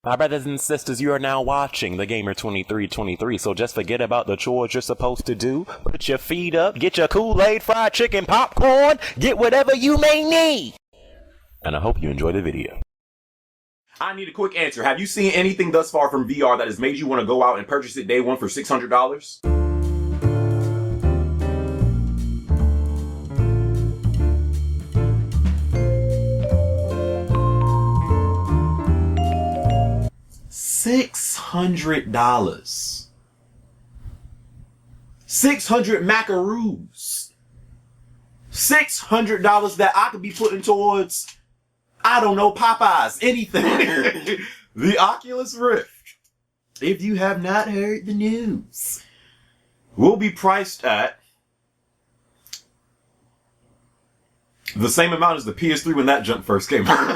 My brothers and sisters, you are now watching The Gamer 2323, so just forget about the chores you're supposed to do. Put your feet up, get your Kool-Aid, fried chicken, popcorn, get whatever you may need. And I hope you enjoy the video. I need a quick answer. Have you seen anything thus far from VR that has made you want to go out and purchase it day one for $600? $600. 600 macaroons. $600 that I could be putting towards, I don't know, Popeyes, anything. The Oculus Rift, if you have not heard the news, will be priced at the same amount as the PS3 when that junk first came out.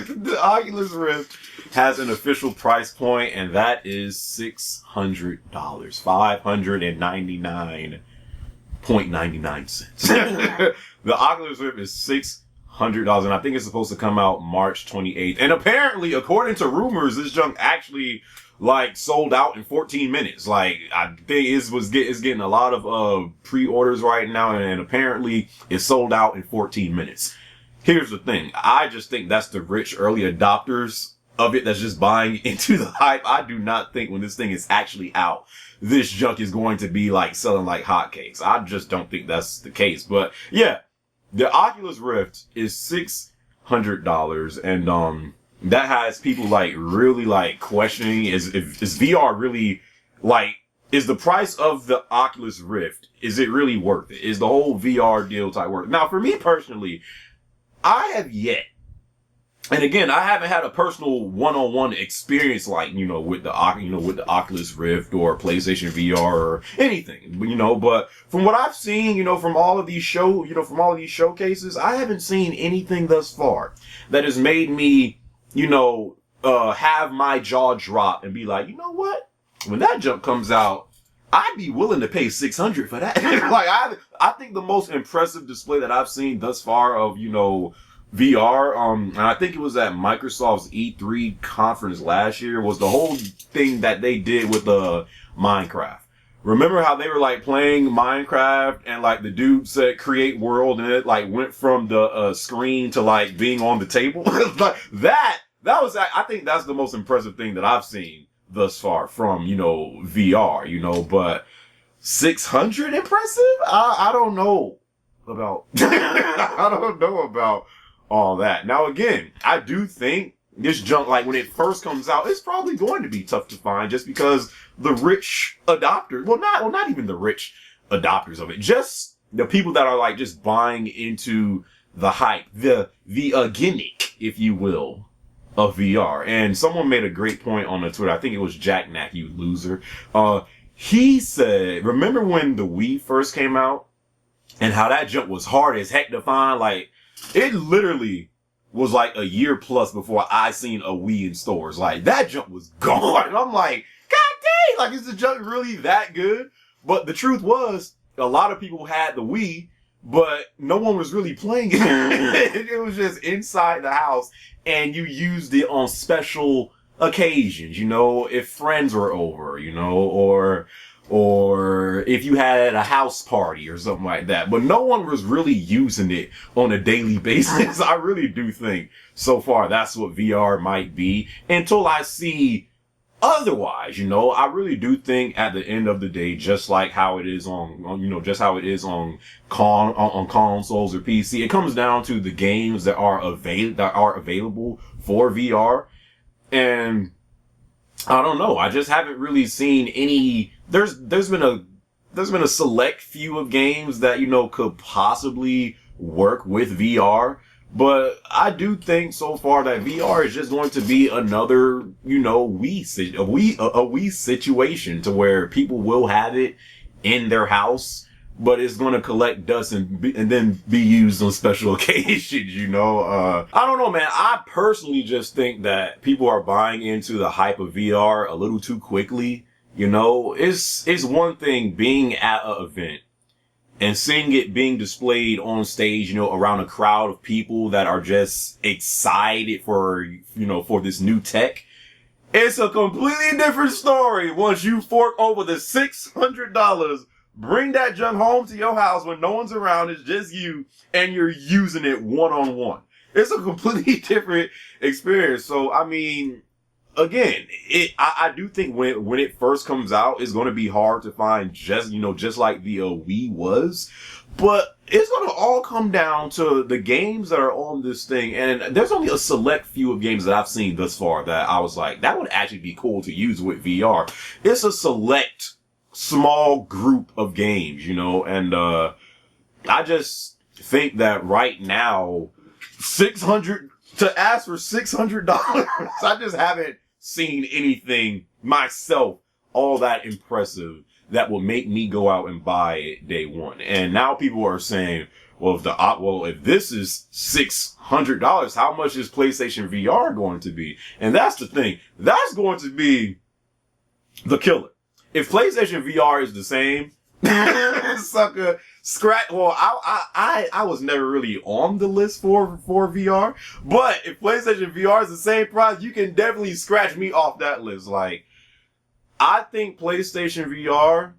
The Oculus Rift has an official price point, and that is $600. $599.99. The Oculus Rift is $600, and I think it's supposed to come out March 28th. And apparently, according to rumors, this junk actually sold out in 14 minutes. I think it's getting a lot of pre-orders right now, and apparently it's sold out in 14 minutes. Here's the thing. I just think that's the rich early adopters of it that's just buying into the hype. I do not think when this thing is actually out, this junk is going to be selling like hotcakes. I just don't think that's the case. But yeah, the Oculus Rift is $600, and that has people really questioning is VR really is the price of the Oculus Rift, is it really worth it? Is the whole VR deal type worth it? Now, for me personally, I have yet, and again, I haven't had a personal one-on-one experience with the Oculus Rift or PlayStation VR or anything, but from what I've seen, from all of these showcases, I haven't seen anything thus far that has made me have my jaw drop and be like, you know what? When that jump comes out, I'd be willing to pay $600 for that. I think the most impressive display that I've seen thus far of, VR, and I think it was at Microsoft's E3 conference last year, was the whole thing that they did with Minecraft. Remember how they were playing Minecraft and the dude said create world and it went from the screen to being on the table? That was, I think that's the most impressive thing that I've seen thus far from, VR, but 600 impressive? I don't know about, I don't know about all that. Now again, I do think this junk, when it first comes out, it's probably going to be tough to find just because the rich adopters, not even the rich adopters of it, just the people that are just buying into the hype, the gimmick, if you will, of VR. And someone made a great point on the Twitter. I think it was Jack Knack, you loser. He said, remember when the Wii first came out and how that junk was hard as heck to find? It literally was a year plus before I seen a Wii in stores. That junk was gone. And I'm like, God dang, is the junk really that good? But the truth was, a lot of people had the Wii, but no one was really playing it. It was just inside the house, and you used it on special occasions, if friends were over, or if you had a house party or something like that. But no one was really using it on a daily basis. I really do think so far that's what VR might be until I see otherwise, I really do think at the end of the day, just like how it is on just how it is on consoles or PC, it comes down to the games that are available for VR. And I don't know. I just haven't really seen any. There's been a select few of games that could possibly work with VR, but I do think so far that VR is just going to be another Wii situation to where people will have it in their house, but it's going to collect dust and then be used on special occasions, I don't know, man. I personally just think that people are buying into the hype of VR a little too quickly. It's one thing being at an event and seeing it being displayed on stage, around a crowd of people that are just excited for, for this new tech. It's a completely different story once you fork over the $600, bring that junk home to your house when no one's around, it's just you, and you're using it one-on-one. It's a completely different experience. So, I mean, again, I do think when it first comes out, it's going to be hard to find just like the Wii was. But it's going to all come down to the games that are on this thing. And there's only a select few of games that I've seen thus far that I was like, that would actually be cool to use with VR. It's a select small group of games, and I just think that right now, to ask for $600, I just haven't seen anything myself all that impressive that will make me go out and buy it day one. And now people are saying, well, if this is $600, how much is PlayStation VR going to be? And that's the thing. That's going to be the killer. If PlayStation VR is the same, sucker, scratch. Well, I was never really on the list for VR, but if PlayStation VR is the same price, you can definitely scratch me off that list. Like, I think PlayStation VR,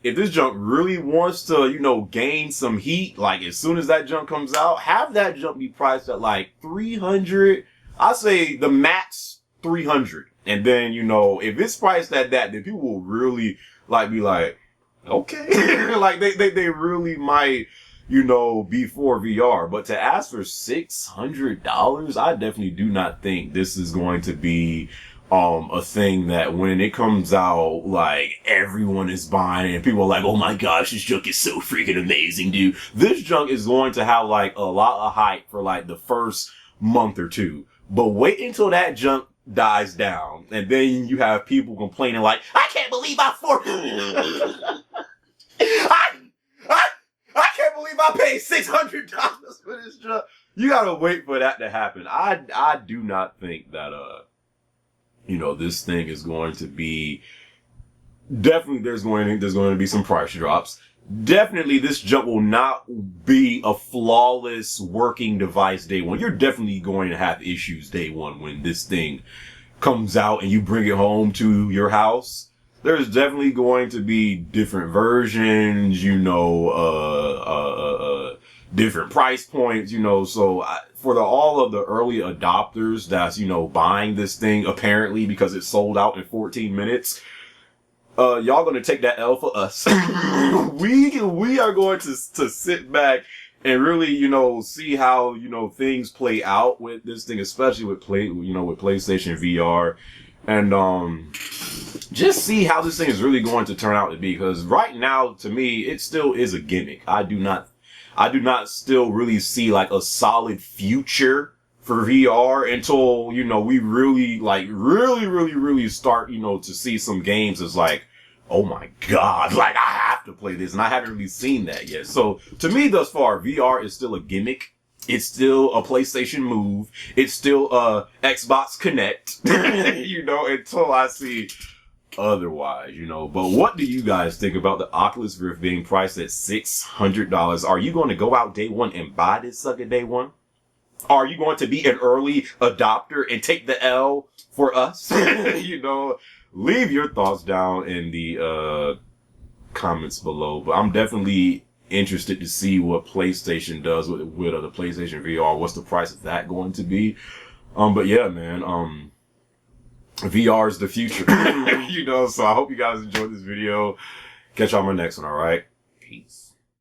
if this junk really wants to, gain some heat, like as soon as that junk comes out, have that junk be priced at like 300. I say the max 300. And then, if it's priced at that, then people will really be like, okay. Like they really might, be for VR. But to ask for $600, I definitely do not think this is going to be a thing that when it comes out, like everyone is buying and people are like, oh my gosh, this junk is so freaking amazing, dude. This junk is going to have like a lot of hype for like the first month or two. But wait until that junk dies down, and then you have people complaining like, I can't believe I can't believe I paid $600 for this junk. You gotta wait for that to happen. I do not think that this thing is going to be, definitely there's going to be some price drops. Definitely this junk will not be a flawless working device day one. You're definitely going to have issues day one when this thing comes out and you bring it home to your house. There's definitely going to be different versions, different price points, so for all of the early adopters that's, buying this thing apparently because it sold out in 14 minutes, y'all gonna take that L for us. we are going to sit back and really, see how, things play out with this thing, especially with PlayStation VR, and just see how this thing is really going to turn out to be. Because right now, to me, it still is a gimmick. I do not still really see like a solid future for VR until, we really really start, to see some games as like, oh my God, like I have to play this, and I haven't really seen that yet. So to me thus far, VR is still a gimmick. It's still a PlayStation Move. It's still a Xbox Connect, until I see otherwise, But what do you guys think about the Oculus Rift being priced at $600? Are you going to go out day one and buy this sucker day one? Are you going to be an early adopter and take the L for us? Leave your thoughts down in the comments below. But I'm definitely interested to see what PlayStation does with the PlayStation VR. What's the price of that going to be? But yeah, man. VR is the future. So I hope you guys enjoyed this video. Catch y'all on my next one. All right. Peace.